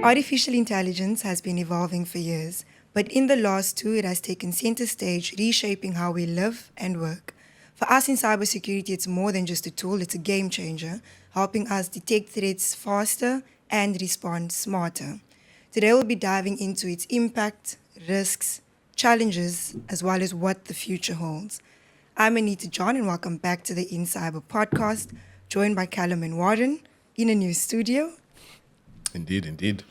Artificial intelligence has been evolving for years, but in the last two, it has taken center stage, reshaping how we live and work. For us in cybersecurity, it's more than just a tool, it's a game changer, helping us detect threats faster and respond smarter. Today, we'll be diving into its impact, risks, challenges, as well as what the future holds. I'm Anita John, and welcome back to the InCyber podcast, joined by Callum and Warren in a new studio. Indeed.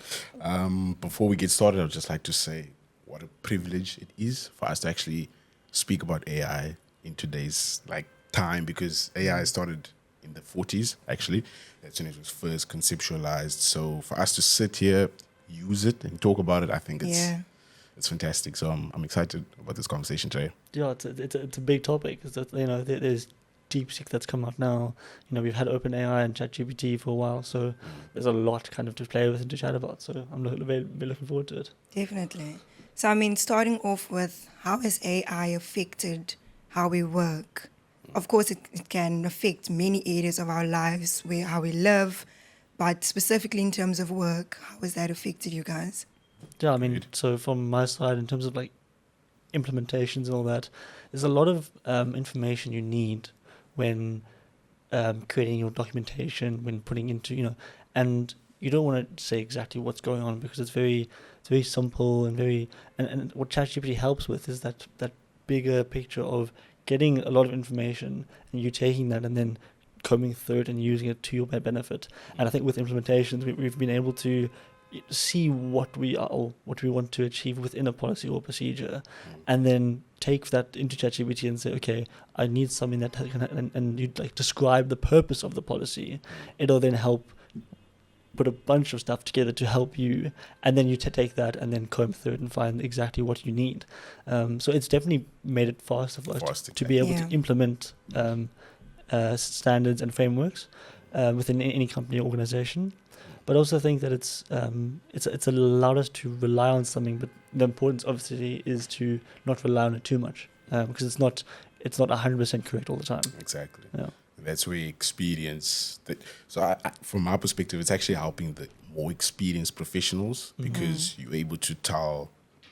Before we get started, I'd just like to say what a privilege it is for us to actually speak about AI in today's time, because AI started in the 40s, actually. That's when it was first conceptualized. So for us to sit here, use it, and talk about it, I think it's fantastic. So I'm excited about this conversation today. Yeah, it's a big topic. There's DeepSeek that's come out now. We've had OpenAI and ChatGPT for a while, so there's a lot kind of to play with and to chat about. So I'm very looking forward to it. Definitely. So, starting off with, how has AI affected how we work? Of course, it can affect many areas of our lives, how we live, but specifically in terms of work, how has that affected you guys? Yeah, so from my side, in terms of implementations and all that, there's a lot of information you need when creating your documentation, when putting into, and you don't want to say exactly what's going on because it's very simple and and what ChatGPT helps with is that bigger picture of getting a lot of information and you taking that and then combing through it and using it to your benefit. And I think with implementations, we've been able to see what we want to achieve within a policy or procedure, and then take that into ChatGPT and say, okay, I need something that can, and you describe the purpose of the policy. It'll then help put a bunch of stuff together to help you, and then you take that and then comb through it and find exactly what you need. So it's definitely made it faster for us to be able to implement standards and frameworks within any company or organization. But I also think that it's allowed us to rely on something, but the importance obviously is to not rely on it too much, because it's not 100% correct all the time. Exactly. Yeah. That's where experience. So from our perspective, it's actually helping the more experienced professionals, because you're able to tell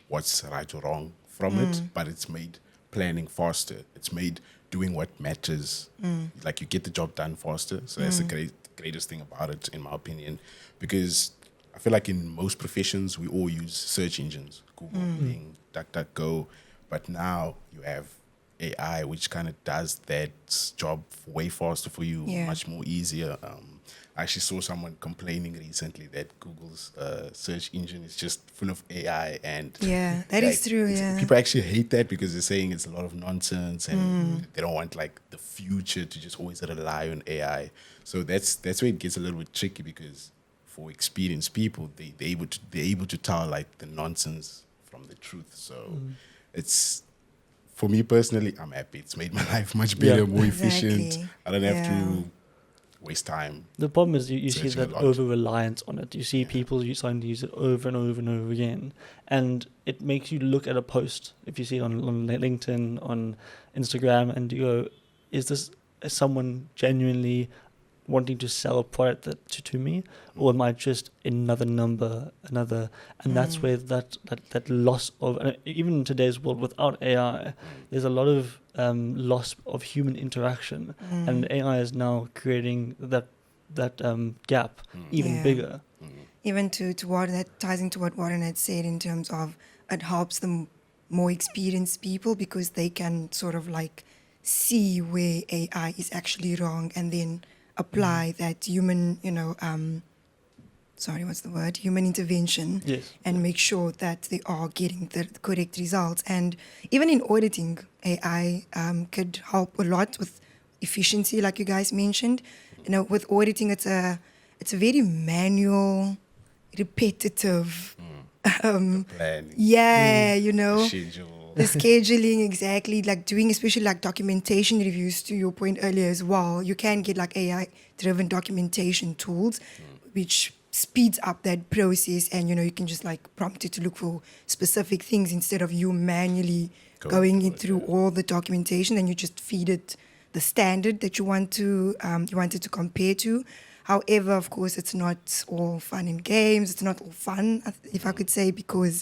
what's right or wrong from it, but it's made planning faster. It's made doing what matters. You get the job done faster. So that's the greatest thing about it, in my opinion, because I feel like in most professions we all use search engines, Google, Bing, DuckDuckGo, but now you have AI, which kind of does that job way faster for you, much more easier. I actually saw someone complaining recently that Google's search engine is just full of AI, and that is true. People actually hate that because they're saying it's a lot of nonsense, and they don't want the future to just always rely on AI. So that's where it gets a little bit tricky, because for experienced people, they're able to tell the nonsense from the truth. So it's, for me personally, I'm happy. It's made my life much better, more efficient. I don't have to waste time. The problem is you see that over-reliance on it. You see people starting to use it over and over and over again. And it makes you look at a post, if you see it on LinkedIn, on Instagram, and you go, is this someone genuinely wanting to sell a product to me, or am I just another number, and that's where that loss of, and even in today's world without AI, there's a lot of loss of human interaction, and AI is now creating that gap even bigger. Even to what that ties into what Warren had said, in terms of it helps the more experienced people, because they can sort of see where AI is actually wrong, and then apply that human, human intervention, and make sure that they are getting the correct results. And even in auditing, AI could help a lot with efficiency, like you guys mentioned. With auditing, it's a very manual, repetitive. The planning. The schedule. The scheduling, exactly, doing especially documentation reviews, to your point earlier as well. You can get AI-driven documentation tools, which speeds up that process, and you can just prompt it to look for specific things instead of you manually going through all the documentation, and you just feed it the standard that you wanted to compare to. However, of course, it's not all fun and games. It's not all fun, if I could say, because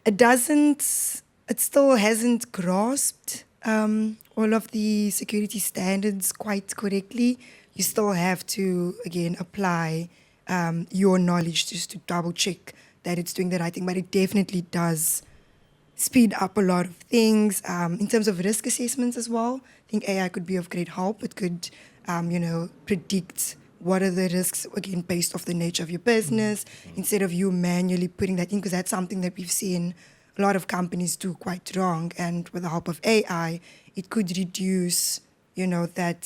it still hasn't grasped all of the security standards quite correctly. You still have to, again, apply your knowledge just to double check that it's doing the right thing. But it definitely does speed up a lot of things. In terms of risk assessments as well, I think AI could be of great help. It could, predict what are the risks, again, based off the nature of your business, instead of you manually putting that in, because that's something that we've seen a lot of companies do quite wrong. And with the help of AI, it could reduce, that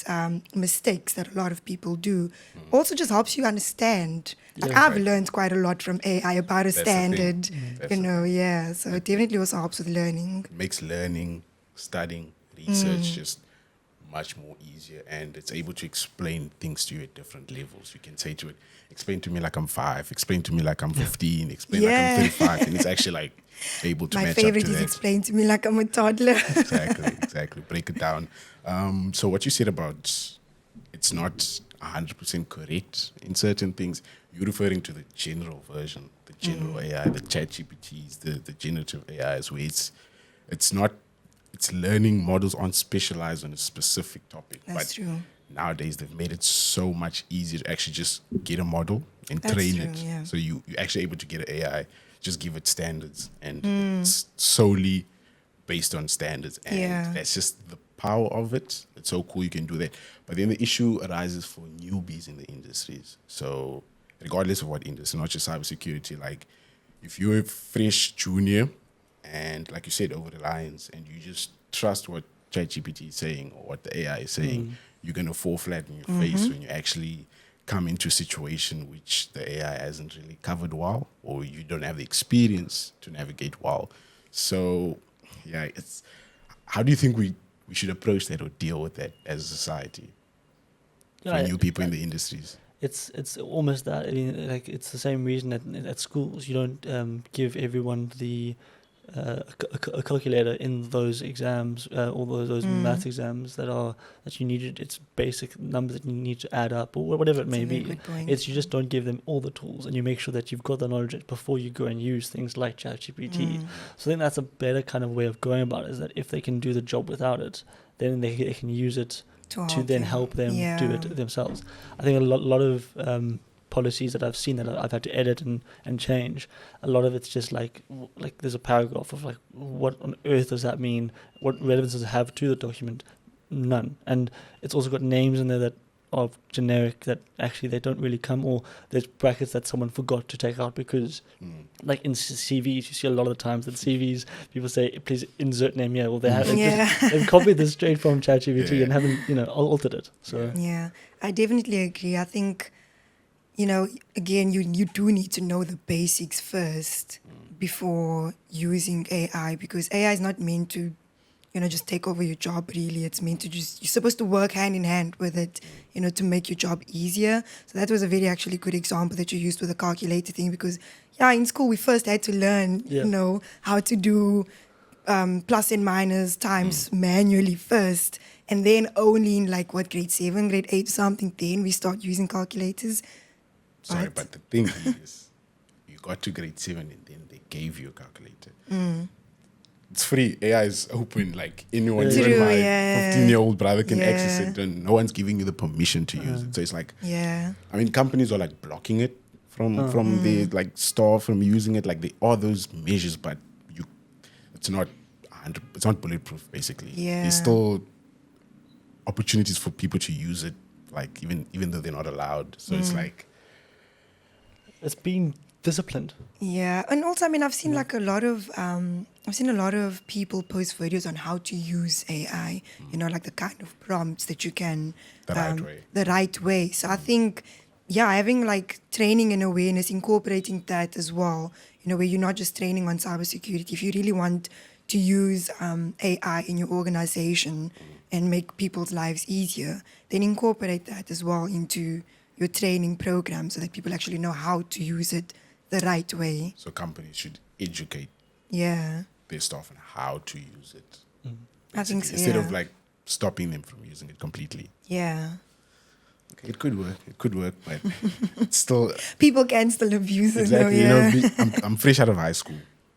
mistakes that a lot of people do. Also just helps you understand. Like I've learned quite a lot from AI about a standard, so it definitely also helps with learning. It makes learning, studying, research just much more easier, and it's able to explain things to you at different levels. You can say to it, explain to me like I'm 5, explain to me like I'm 15, explain like I'm 35, and it's actually like able to My match up favorite to is that. explain to me like I'm a toddler. Exactly. Break it down. So what you said about it's not 100% correct in certain things, you're referring to the general version, the general AI, the chat GPTs, the generative AIs, where it's learning models aren't specialized on a specific topic. That's true. Nowadays, they've made it so much easier to actually just get a model and That's train true, it. yeah. So you're actually able to get an AI, just give it standards, and it's solely based on standards. And that's just the power of it. It's so cool you can do that. But then the issue arises for newbies in the industries. So regardless of what industry, not just cybersecurity, like if you're a fresh junior and like you said, over-reliance, and you just trust what ChatGPT is saying or what the AI is saying, you're going to fall flat in your face when you actually come into a situation which the AI hasn't really covered well, or you don't have the experience to navigate well. So, how do you think we should approach that or deal with that as a society for new people in the industries? It's almost that. I mean, like it's the same reason at schools you don't give everyone a calculator in those exams, all those math exams that you needed. It's basic numbers that you need to add up or whatever it may be. It's you just don't give them all the tools, and you make sure that you've got the knowledge before you go and use things like ChatGPT. So I think that's a better kind of way of going about it, is that if they can do the job without it, then they can use it to then help them do it themselves. I think a lot of policies that I've seen that I've had to edit and change, a lot of it's just like there's a paragraph of like, what on earth does that mean? What relevance does it have to the document? None. And it's also got names in there that are generic that actually they don't really come, or there's brackets that someone forgot to take out because like in CVs you see a lot of the times that CVs people say please insert name here, or they have they've copied this straight from ChatGPT and haven't altered it. So I definitely agree. I think again, you do need to know the basics first before using AI, because AI is not meant to, just take over your job, really. It's meant to you're supposed to work hand in hand with it, to make your job easier. So that was a very actually good example that you used with the calculator thing, because, in school we first had to learn, how to do plus and minus times manually first. And then only in grade 7, grade 8 or something, then we start using calculators. Sorry, but the thing is, you got to grade 7 and then they gave you a calculator. It's free. AI is open. Like anyone, even my 15-year-old brother can access it, and no one's giving you the permission to use it. So it's like, I mean, companies are like blocking it from the store from using it. Like there are those measures, but it's not bulletproof. Basically, there's still opportunities for people to use it. Like even though they're not allowed. So it's like. It's being disciplined. Yeah, and also, I mean, I've seen a lot of people post videos on how to use AI. Like the kind of prompts that you can the right way. So I think, having training and awareness, incorporating that as well. Where you're not just training on cybersecurity. If you really want to use AI in your organization and make people's lives easier, then incorporate that as well into your training program, so that people actually know how to use it the right way. So companies should educate their staff on how to use it. I think so. Instead of stopping them from using it completely. Yeah. Okay, it could work, but it's still People can still abuse it, though, exactly. yeah. I'm fresh out of high school.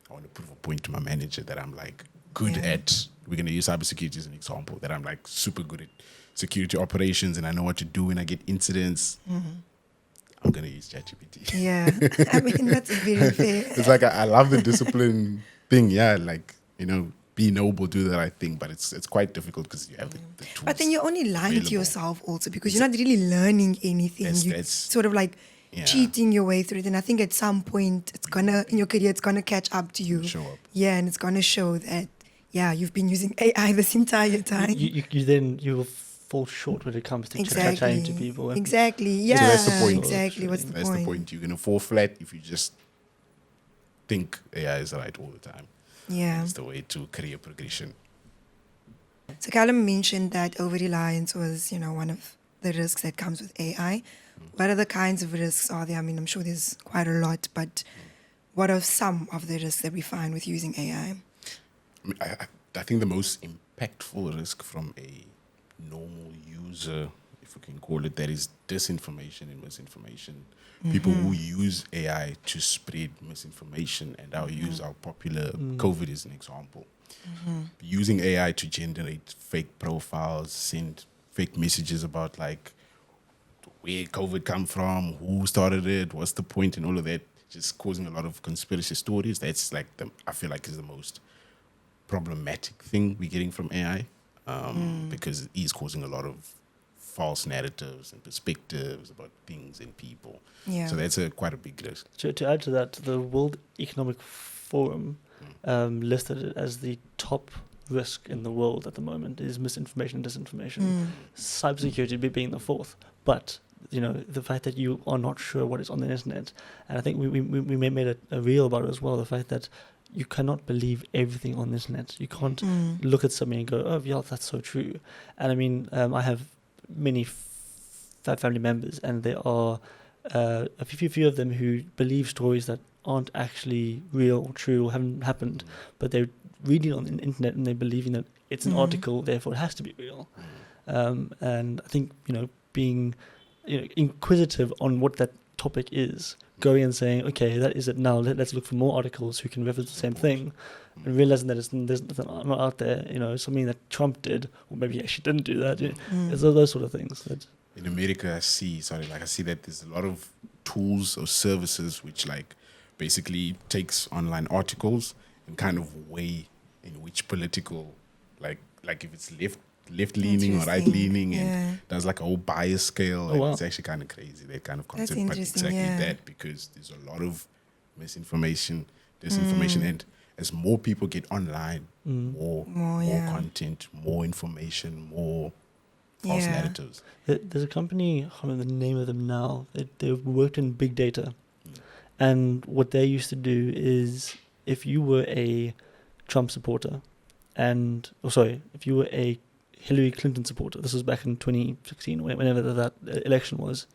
I want to prove a point to my manager that I'm like good Yeah. at. We're gonna use cybersecurity as an example. That I'm like super good at security operations, and I know what to do when I get incidents. I'm gonna use ChatGPT. Yeah. I mean, that's very fair. It's like I love the discipline thing. Yeah, like be noble, do the right thing, but it's quite difficult because you have the tools. But then you're only lying to available. yourself also because you're not really learning anything. You're That's- sort of like Yeah. cheating your way through it. And I think at some point, in your career, it's gonna catch up to you. Show up. Yeah, and it's gonna show that, yeah, you've been using AI this entire time. You will fall short when it comes to chatting to people. And Exactly. Yeah. So that's the point. Exactly. What's the That's point? the point. You're gonna fall flat if you just think AI is right all the time. Yeah. It's the way to career progression. So Callum mentioned that over-reliance was, one of the risks that comes with AI. What other kinds of risks are there? I mean, I'm sure there's quite a lot, but what are some of the risks that we find with using AI? I think the most impactful risk from a normal user, if we can call it that, is disinformation and misinformation. People who use AI to spread misinformation, and I'll use our popular COVID as an example. Using AI to generate fake profiles, send fake messages about like where COVID come from, who started it, what's the point, and all of that, just causing a lot of conspiracy stories. That's like I feel like is the most problematic thing we're getting from AI, because it is causing a lot of false narratives and perspectives about things and people. Yeah. So that's quite a big risk. To add to that, the World Economic Forum listed it as the top risk in the world at the moment is misinformation and disinformation. Cybersecurity being the fourth. But the fact that you are not sure what is on the internet, and I think we made a reel about it as well, the fact that you cannot believe everything on the internet. You can't look at something and go, oh yeah, that's so true. And I mean, I have many family members, and there are a few of them who believe stories that aren't actually real or true or haven't happened, but they're reading on the internet and they're believing that it's an article, therefore it has to be real. And I think being inquisitive on what that topic is, going and saying, okay, that is it now. Let's look for more articles who can reference the same thing, and realizing that there's not out there. Something that Trump did, or maybe he actually didn't do that. There's those sort of things. That In America, I see that there's a lot of tools or services which like basically takes online articles and kind of weigh in which political, like if it's left leaning or right leaning, and does like a whole bias scale. Oh, wow. It's actually kind of crazy, that kind of That's concept. But interesting, exactly that, because there's a lot of misinformation, disinformation, and as more people get online, more content, more information, more false narratives. there's a company, I can't remember the name of them now. They've worked in big data, and what they used to do is, if you were a Trump supporter, if you were a Hillary Clinton supporter, this was back in 2016, whenever that election was,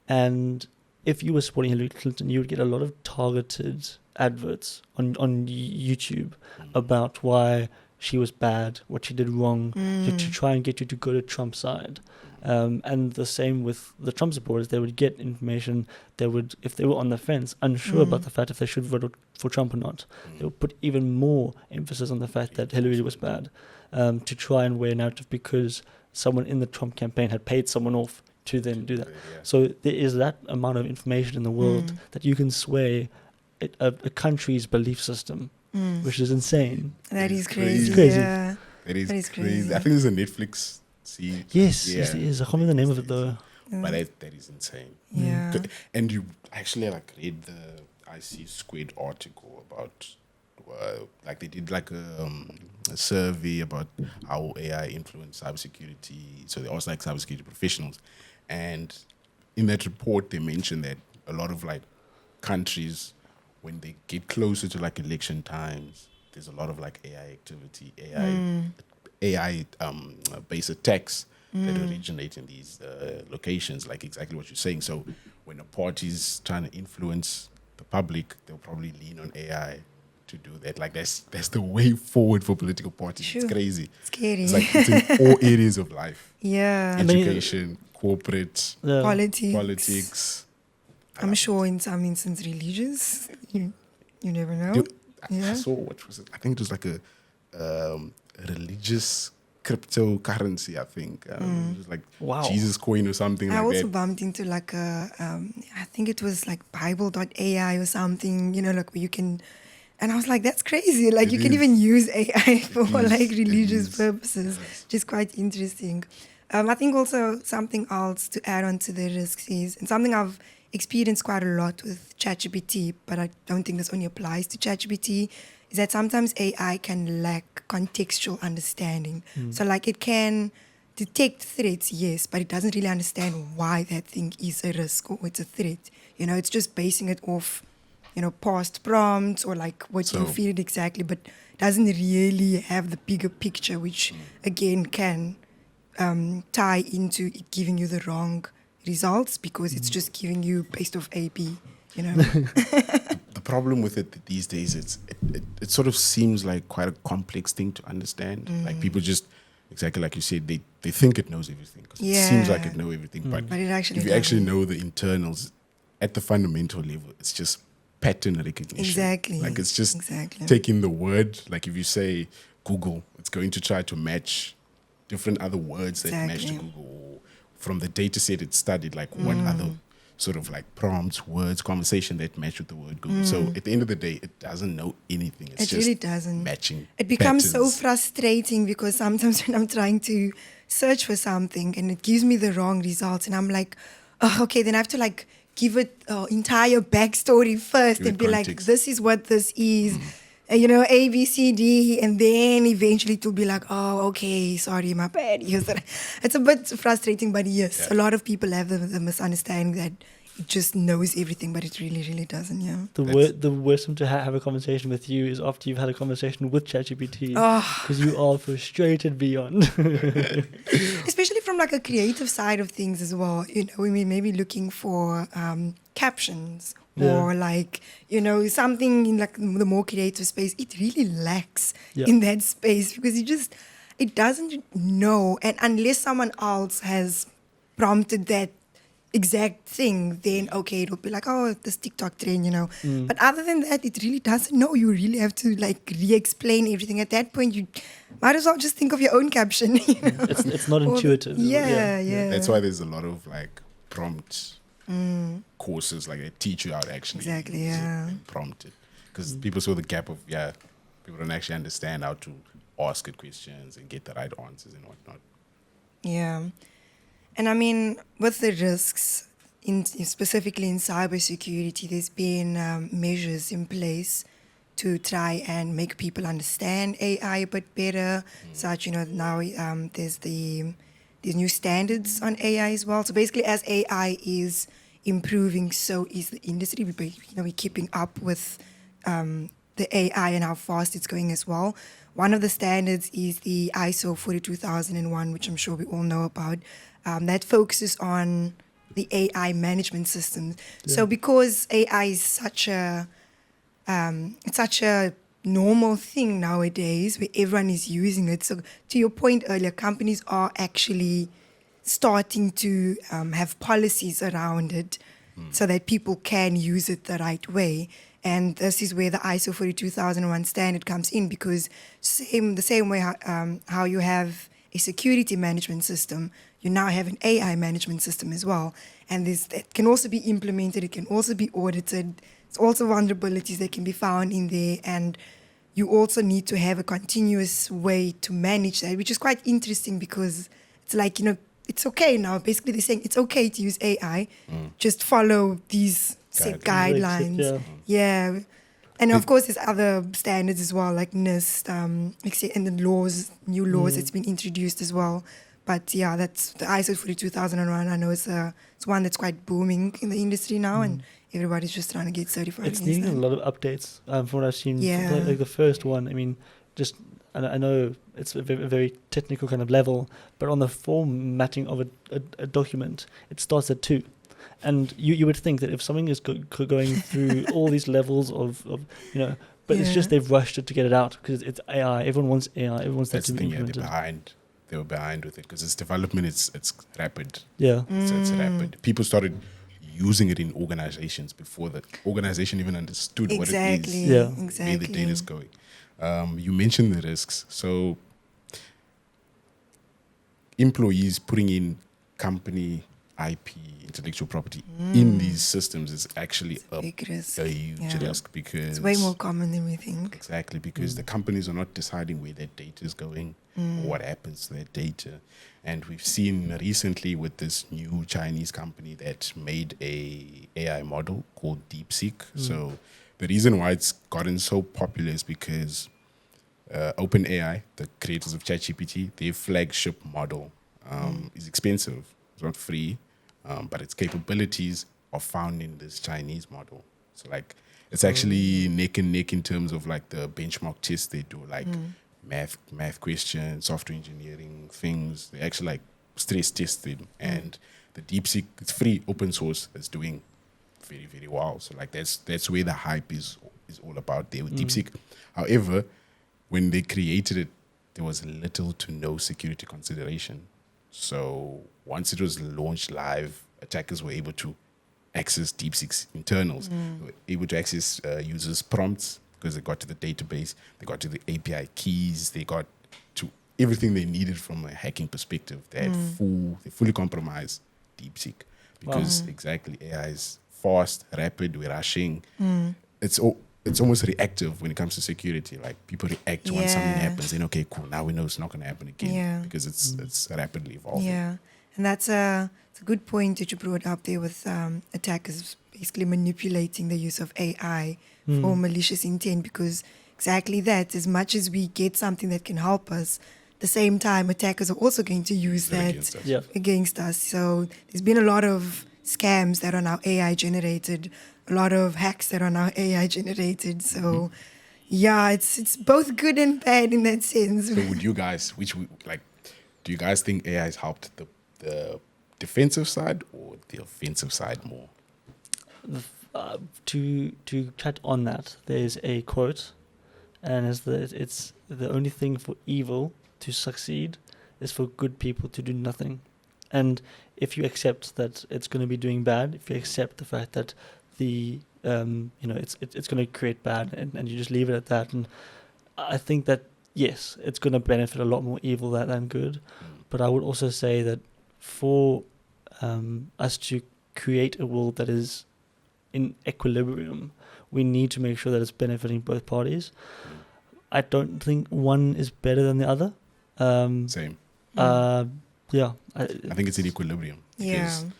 and if you were supporting Hillary Clinton, you would get a lot of targeted adverts on YouTube about why she was bad, what she did wrong, to try and get you to go to Trump's side. And the same with the Trump supporters. They would get information. If they were on the fence, unsure about the fact if they should vote for Trump or not, they would put even more emphasis on the fact that Hillary was bad, to try and weigh a narrative, because someone in the Trump campaign had paid someone off to then do that. So there is that amount of information in the world that you can sway a country's belief system, which is insane. That is crazy. Crazy. Yeah. That is That is crazy. crazy. I think there's a Netflix series. Yes, it is. I can't remember the name of it though. But that is insane. Yeah. And you actually read the IC Squared article about they did a survey about how AI influenced cybersecurity. So they also cybersecurity professionals, and in that report they mentioned that a lot of countries, when they get closer to election times, there's a lot of AI activity, AI based attacks that originate in these locations, like exactly what you're saying. So when a party's trying to influence the public, they'll probably lean on AI to do that. Like that's the way forward for political parties. Sure. It's crazy. Scary. It's like it's in all areas of life. Yeah. Education, corporate, politics. I'm sure in some instances religious. You never know. Dude, I Yeah. saw, what was it? I think it was like a religious cryptocurrency, I think. It was like Wow. Jesus coin or something I like also that. bumped into like I think it was like Bible.ai or something, like where you can, and I was like, that's crazy. Like It you can is. even use AI for is. like It religious is. purposes, which is quite interesting. I think also something else to add on to the risks is, and something I've experienced quite a lot with ChatGPT, but I don't think this only applies to ChatGPT, is that sometimes AI can lack contextual understanding. So like it can detect threats, yes, but it doesn't really understand why that thing is a risk or it's a threat. It's just basing it off, past prompts or like what you So- feed it exactly, but doesn't really have the bigger picture, which again can tie into it giving you the wrong results because it's just giving you based off AP, The problem with it these days, it sort of seems like quite a complex thing to understand. Like people just, exactly like you said, they think it knows everything. 'Cause it seems like it knows everything. But But it actually if you actually doesn't. know the internals at the fundamental level, it's just pattern recognition. Exactly. Like it's just Exactly. taking the word. Like if you say Google, it's going to try to match different other words that match to Exactly. Google. From the data set it studied, like what other sort of like prompts, words, conversation that match with the word Google. So at the end of the day, it doesn't know anything. It's It just really doesn't. matching. It becomes so patterns. frustrating because sometimes when I'm trying to search for something and it gives me the wrong results, and I'm like, oh, okay, then I have to like give it entire backstory first Give and it be like, context. this is what this is. A, B, C, D, and then eventually to be like, oh, okay, sorry, my bad. Yes. It's a bit frustrating, but yes, Yeah. a lot of people have the misunderstanding that it just knows everything, but it really, really doesn't, yeah. The worst time to have a conversation with you is after you've had a conversation with ChatGPT, Oh. because you are frustrated beyond. Especially from like a creative side of things as well. We may be looking for captions or like, something in like the more creative space. It really lacks Yeah. in that space because it doesn't know. And unless someone else has prompted that exact thing, then okay, it'll be like, oh, this TikTok trend, But other than that, it really doesn't know. You really have to like re-explain everything. At that point, you might as well just think of your own caption. It's not Or intuitive. yeah. That's why there's a lot of like prompt courses, like they teach you how to actually Exactly, use it yeah. and prompt it. Because people saw the gap of, people don't actually understand how to ask it questions and get the right answers and whatnot. Yeah. And I mean, with the risks, specifically in cybersecurity, there's been measures in place to try and make people understand AI a bit better. Such, now there's these new standards on AI as well. So basically, as AI is improving, so is the industry. We're keeping up with the AI and how fast it's going as well. One of the standards is the ISO 42001, which I'm sure we all know about. That focuses on the AI management systems. So because AI is such a normal thing nowadays where everyone is using it. So to your point earlier, companies are actually starting to have policies around it so that people can use it the right way. And this is where the ISO 42001 standard comes in because the same way how you have a security management system, you now have an AI management system as well. And that can also be implemented. It can also be audited. It's also vulnerabilities that can be found in there. And you also need to have a continuous way to manage that, which is quite interesting because it's like, it's okay now. Basically, they're saying it's okay to use AI. Just follow these set guidelines. Yeah. And of course, there's other standards as well, like NIST, and the new laws that's been introduced as well. But yeah, that's the ISO 42001. I know it's one that's quite booming in the industry now, and everybody's just trying to get certified. It's needing a lot of updates from what I've seen. Yeah. Like the first one, I mean, I know it's a very technical kind of level, but on the formatting of a document, it starts at 2. And you would think that if something is going through all these levels of But it's just they've rushed it to get it out because it's AI. Everyone wants AI. Everyone wants that That's to the be thing. Yeah, implemented. they were behind with it because its development it's rapid. Yeah. It's rapid. People started using it in organizations before the organization even understood what it Exactly. is, Yeah. where the data is going. You mentioned the risks. So employees putting in company IP, intellectual property in these systems is actually Big risk. a huge Yeah. risk because It's way more common than we think. exactly because the companies are not deciding where their data is going or what happens to their data. And we've seen recently with this new Chinese company that made a AI model called DeepSeek. So the reason why it's gotten so popular is because OpenAI, the creators of ChatGPT, their flagship model is expensive. It's not free, but its capabilities are found in this Chinese model. So like it's actually neck and neck in terms of like the benchmark tests they do, like math questions, software engineering things. They actually like stress tested, and the DeepSeek, it's free, open source, is doing very very well. So like that's where the hype is all about there with DeepSeek. However, when they created it, there was little to no security consideration. So once it was launched live, attackers were able to access DeepSeek's internals. They were able to access users' prompts because they got to the database, they got to the API keys, they got to everything they needed from a hacking perspective. They had they fully compromised DeepSeek because exactly AI is fast, rapid, we're rushing. It's almost reactive when it comes to security. Like people react when something Yeah. happens, then okay, cool, now we know it's not going to happen again Yeah. because it's rapidly evolving. Yeah, and it's a good point that you brought up there with attackers basically manipulating the use of AI for malicious intent, because exactly that, as much as we get something that can help us, at the same time attackers are also going to use They're that against us. Yeah. against us. So there's been a lot of scams that are now AI generated, a lot of hacks that are now AI generated. So yeah, it's both good and bad in that sense. So would you guys, do you guys think AI has helped the defensive side or the offensive side more? To chat on that, there's a quote, and it's the only thing for evil to succeed is for good people to do nothing. And if you accept that it's going to be doing bad, if you accept the fact that it's going to create bad, and you just leave it at that, and I think that yes, it's going to benefit a lot more evil than good. But I would also say that for us to create a world that is in equilibrium, we need to make sure that it's benefiting both parties. I don't think one is better than the other. Same. Yeah. I think it's in equilibrium because Yeah.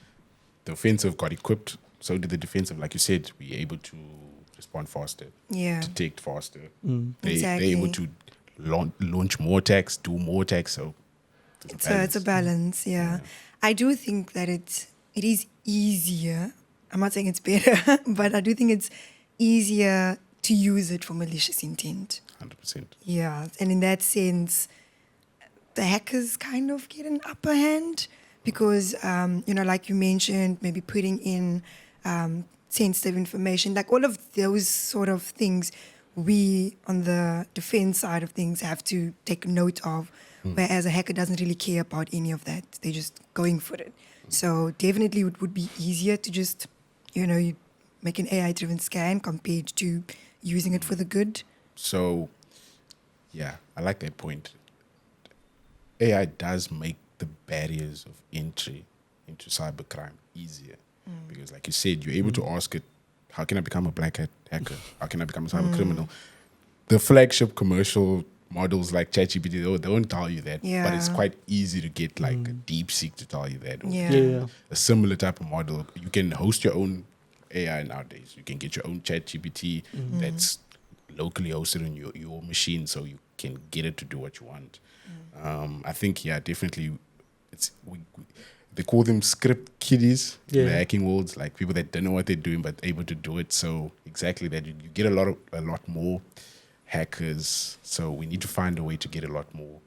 the offensive got equipped, so did the defensive. Like you said, we're able to respond faster, Yeah. detect faster. They're Exactly. able to launch more attacks, do more attacks. So It's a balance, yeah. I do think that it is easier. I'm not saying it's better, but I do think it's easier to use it for malicious intent. 100%. Yeah, and in that sense, the hackers kind of get an upper hand because, like you mentioned, maybe putting in sensitive information, like all of those sort of things, we on the defense side of things have to take note of, whereas a hacker doesn't really care about any of that. They're just going for it. So definitely it would be easier to just, you make an AI-driven scan compared to using it for the good. So, yeah, I like that point. AI does make the barriers of entry into cybercrime easier because, like you said, you're able to ask it, how can I become a black hat hacker? How can I become a cyber criminal? The flagship commercial models like ChatGPT, they won't tell you that, but it's Yeah. quite easy to get like a DeepSeek to tell you that. Or Yeah. a similar type of model. You can host your own AI nowadays. You can get your own ChatGPT that's locally hosted on your machine, so you can get it to do what you want. I think, yeah, definitely, they call them script kiddies in the Yeah. hacking worlds, like people that don't know what they're doing but able to do it. So exactly that, you get a lot more hackers. So we need to find a way to get a lot more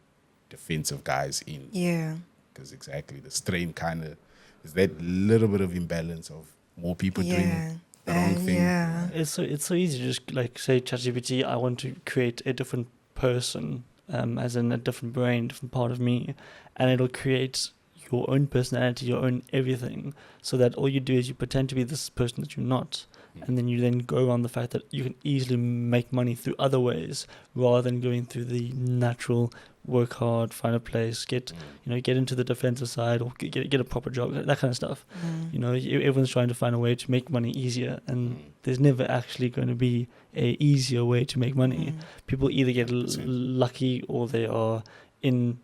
defensive guys in. Yeah. Because exactly the strain kind of is that little bit of imbalance of more people Yeah. doing the wrong bad. thing. Yeah. It's so easy to just like say ChatGPT, I want to create a different person, as in a different brain, different part of me, and it'll create your own personality, your own everything, so that all you do is you pretend to be this person that you're not, and then you then go on the fact that you can easily make money through other ways rather than going through the natural work hard, find a place, get into the defensive side or get a proper job, that kind of stuff. Everyone's trying to find a way to make money easier, and there's never actually going to be a easier way to make money. People either get lucky or they are in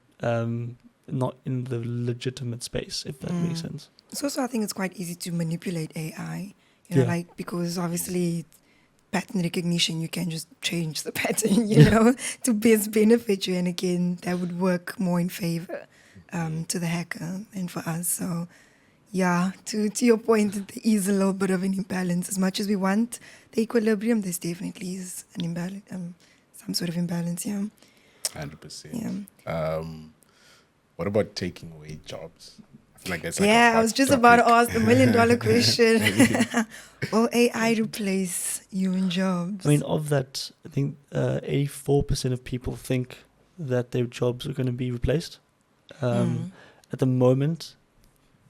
not in the legitimate space, if that makes sense. So also I think it's quite easy to manipulate AI, Yeah. because obviously pattern recognition, you can just change the pattern, to best benefit you. And again, that would work more in favor to the hacker than for us. So yeah, to your point, there is a little bit of an imbalance. As much as we want the equilibrium, there's definitely is an imbalance, some sort of imbalance, yeah. 100%. Yeah. What about taking away jobs? I feel like that's I was just about to ask the $1 million question. Will AI replace human jobs? I mean, of that, I think 84% of people think that their jobs are going to be replaced. At the moment,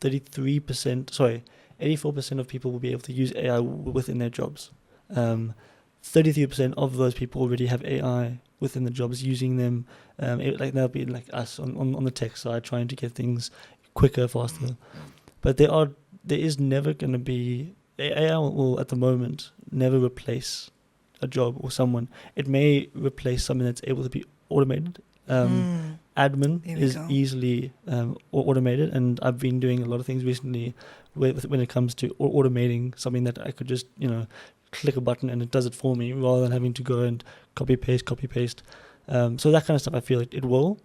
84% of people will be able to use AI within their jobs. 33% of those people already have AI within the jobs, using them. They'll be like us on the tech side, trying to get things quicker, faster. But there is never going to be, AI will at the moment never replace a job or someone. It may replace something that's able to be automated. Admin is easily automated, and I've been doing a lot of things recently when it comes to automating something that I could just click a button and it does it for me rather than having to go and copy paste. So that kind of stuff, I feel like it will,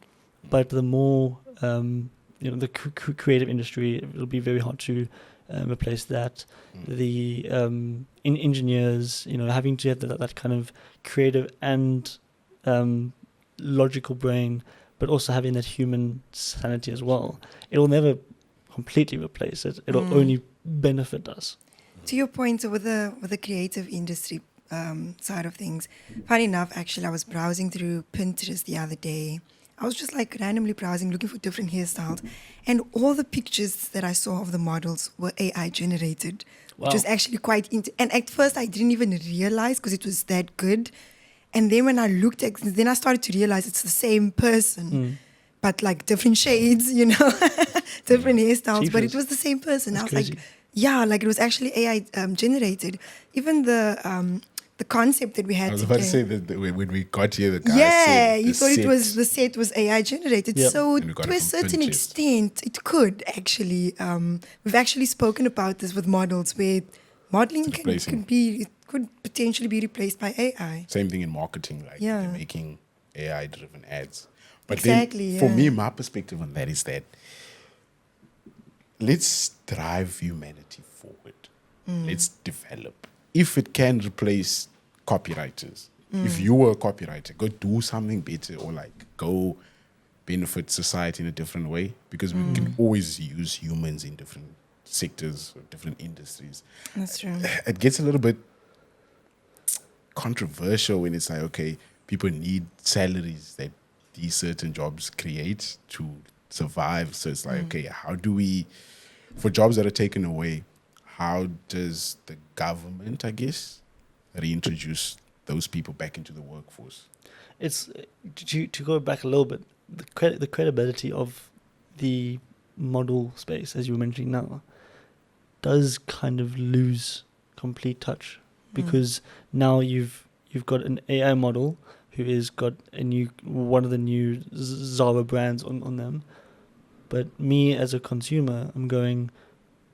but the more the creative industry, it'll be very hard to replace that. The engineers, having to have that kind of creative and logical brain, but also having that human sanity as well. It'll never completely replace it. It'll only benefit us. To your point, so with the creative industry side of things, funny enough, actually, I was browsing through Pinterest the other day. I was just like randomly browsing, looking for different hairstyles, and all the pictures that I saw of the models were AI generated, which was actually quite and at first I didn't even realize because it was that good. And then when I looked at it, then I started to realize it's the same person, but like different shades, different hairstyles, Jeepers. but it was the same person. That's I was crazy. like, yeah, like it was actually AI generated. Even the concept that we had I was today. about to say that when we got here, the guy Yeah, said you thought the set was AI generated. Yep. So And we got to it a from certain Pinterest. extent, it could actually. We've actually spoken about this with models, where modeling could potentially be replaced by AI. Same thing in marketing, like Yeah. you're making AI-driven ads. But Exactly, then, for yeah. me, my perspective on that is that let's drive humanity forward. Let's develop. If it can replace copywriters, if you were a copywriter, go do something better, or like go benefit society in a different way, because we can always use humans in different sectors or different industries. That's true. It gets a little bit controversial when it's like, okay, people need salaries that these certain jobs create to survive. So it's like, okay, how do we, for jobs that are taken away, how does the government, I guess, reintroduce those people back into the workforce? It's to go back a little bit. The credibility of the model space, as you were mentioning now, does kind of lose complete touch, because now you've got an AI model who has got one of the new Zara brands on them, but me as a consumer, I'm going,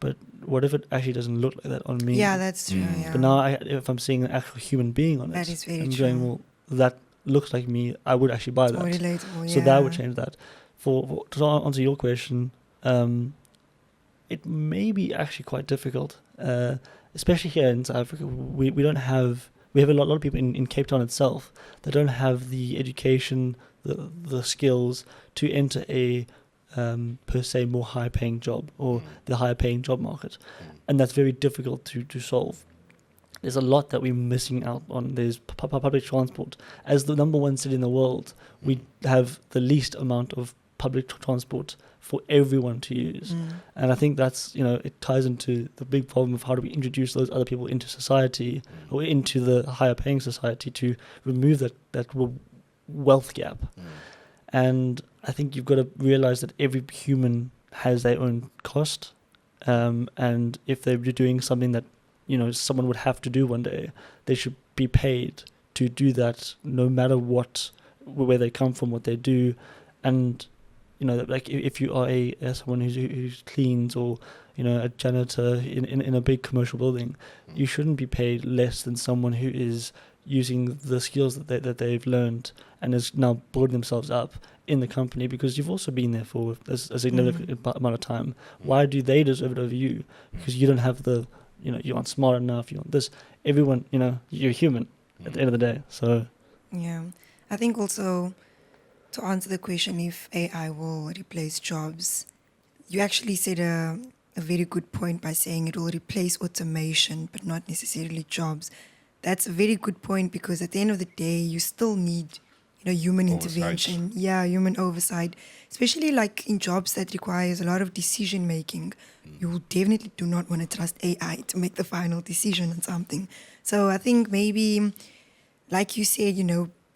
but what if it actually doesn't look like that on me? Yeah, that's true. Yeah. But now, if I'm seeing an actual human being on it, That is very I'm true. going, well, that looks like me. I would actually buy It's that. more relatable. So that would change that. To answer your question, it may be actually quite difficult, especially here in South Africa. We have a lot of people in Cape Town itself that don't have the education, the skills to enter a per se more high paying job or the higher paying job market, and that's very difficult to solve. there's a lot that we're missing out on. There's public transport. As the number one city in the world, we have the least amount of public transport for everyone to use. And I think that's, it ties into the big problem of how do we introduce those other people into society or into the higher paying society to remove that wealth gap. And I think you've got to realize that every human has their own cost. And if they're doing something that, someone would have to do one day, they should be paid to do that no matter where they come from, what they do. And, like if you are someone who cleans or, a janitor in a big commercial building, you shouldn't be paid less than someone who is using the skills that they've learned and is now building themselves up in the company, because you've also been there for a significant amount of time. Why do they deserve it over you? Because you don't have you aren't smart enough, you want this. Everyone, you're human at the end of the day. So yeah, I think also to answer the question if AI will replace jobs, you actually said a very good point by saying it will replace automation, but not necessarily jobs. That's a very good point, because at the end of the day, you still need, human intervention. Yeah, human oversight, especially like in jobs that requires a lot of decision making. You definitely do not want to trust AI to make the final decision on something. So I think maybe, like you said,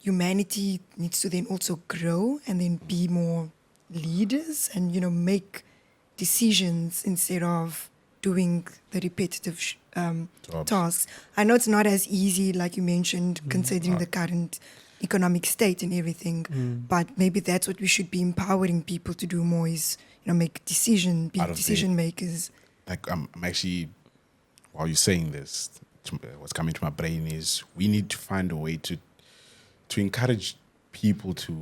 humanity needs to then also grow and then be more leaders and, make decisions instead of doing the repetitive tasks. I know it's not as easy, like you mentioned, considering the current economic state and everything, but maybe that's what we should be empowering people to do more is, make decision makers. Like I'm actually, while you're saying this, what's coming to my brain is we need to find a way to encourage people to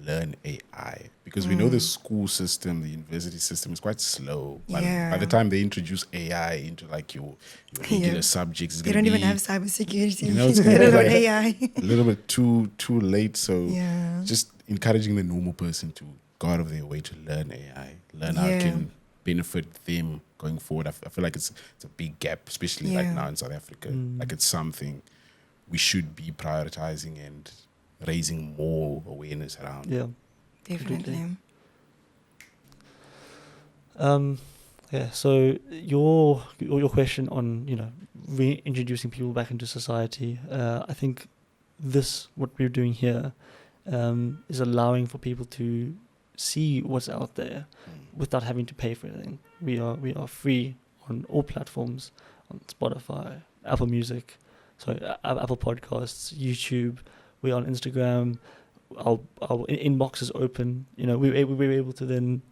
learn AI, because we know the school system, the university system is quite slow. By the time they introduce AI into like your regular subjects, it's they don't even have cybersecurity. It's They don't know like AI. a little bit too late. So Yeah. just encouraging the normal person to go out of their way to learn AI, learn how it can benefit them going forward. I feel like it's a big gap, especially like now in South Africa. Like it's something we should be prioritizing and raising more awareness around. yeah, Definitely. So your question on reintroducing people back into society, I think what we're doing here is allowing for people to see what's out there without having to pay for anything. We are free on all platforms, on Spotify, Apple Music, Apple Podcasts, YouTube. We're on Instagram. Our inbox is open. We're able to then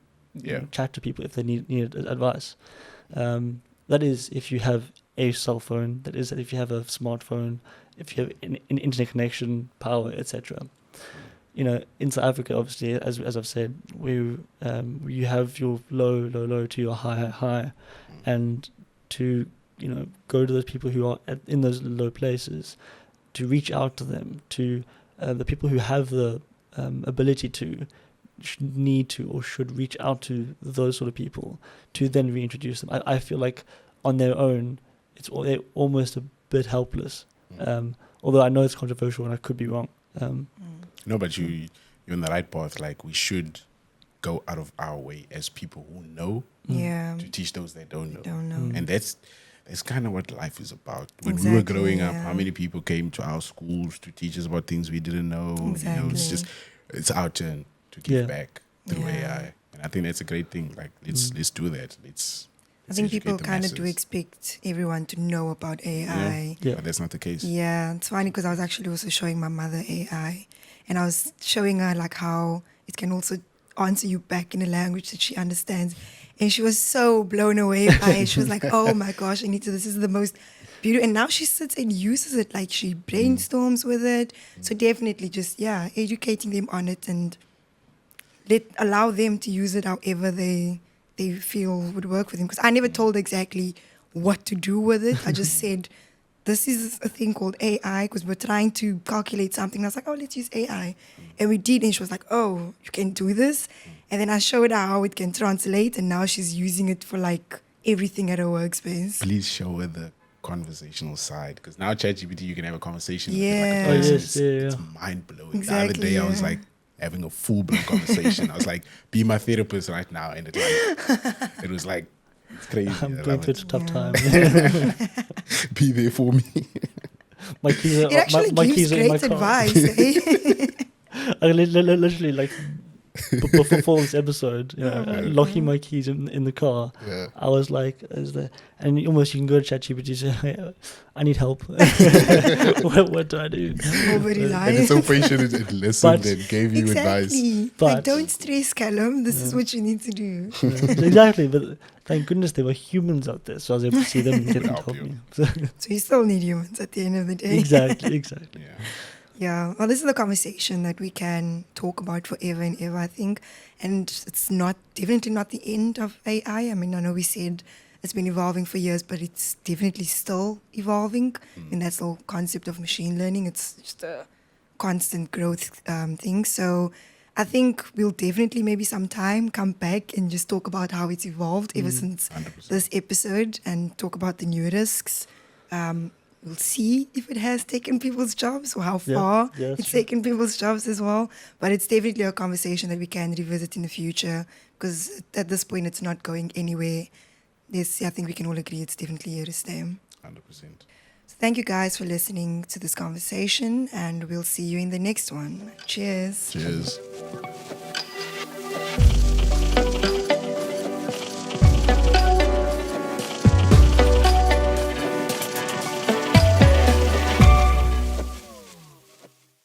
chat to people if they need advice. That is if you have a cell phone. That is if you have a smartphone. If you have an internet connection, power, etc. In South Africa, obviously, as I've said, you have your low to your high, and to go to those people who are in those low places, to reach out to them, to the people who have the ability to, need to, or should reach out to those sort of people to then reintroduce them. I feel like on their own, they're almost a bit helpless. Although I know it's controversial and I could be wrong. No, but you're on the right path. Like we should go out of our way as people who know to teach those that don't know. And that's kind of what life is about. When we were growing up, how many people came to our schools to teach us about things we didn't know? Exactly. It's our turn to give back through AI. And I think that's a great thing. Like let's do that. I think people kind of do expect everyone to know about AI. Yeah. But that's not the case. Yeah, it's funny because I was actually also showing my mother AI, and I was showing her like how it can also answer you back in a language that she understands. And she was so blown away by it. She was like, oh my gosh, Anita, this is the most beautiful. And now she sits and uses it, like she brainstorms with it. So definitely just, educating them on it and allow them to use it however they feel would work for them. Because I never told exactly what to do with it. I just said, this is a thing called AI, because we're trying to calculate something. I was like, oh, let's use AI. And we did, and she was like, oh, you can do this? And then I showed her how it can translate, and now she's using it for like everything at her workspace. Please show her the conversational side, because now ChatGPT, you can have a conversation with Yeah. it like a Oh, person. yes, It's yeah. mind blowing. Exactly, The other day, I was yeah. like having a full blown conversation. I was like, be my therapist right now, and it was like it's crazy. I'm I going love through it. a tough time. Be there for me. My keys are It actually my gives keys are in my great car. advice. Eh? I literally like before this episode, you know, locking my keys in the car. Yeah. I was like, and you can go to ChatGPT and say, hey, I need help. what do I do? Nobody And lies. it's so patient. It listened But- and gave you advice. Exactly. But- Like, don't stress, Callum. This is what you need to do. Exactly, but thank goodness there were humans out there, so I was able to see them and get them to Help help you. me. So, So you still need humans at the end of the day. exactly. Yeah. Yeah, well, this is a conversation that we can talk about forever and ever, I think. And it's definitely not the end of AI. I mean, I know we said it's been evolving for years, but it's definitely still evolving. And that's the whole concept of machine learning. It's just a constant growth thing. So I think we'll definitely maybe sometime come back and just talk about how it's evolved ever since 100%. this episode and talk about the new risks. We'll see if it has taken people's jobs or how Yeah, far yeah, that's it's true. taken people's jobs as well. But it's definitely a conversation that we can revisit in the future because at this point it's not going anywhere. I think we can all agree it's definitely here to stay. 100%. So thank you guys for listening to this conversation and we'll see you in the next one. Cheers. Cheers.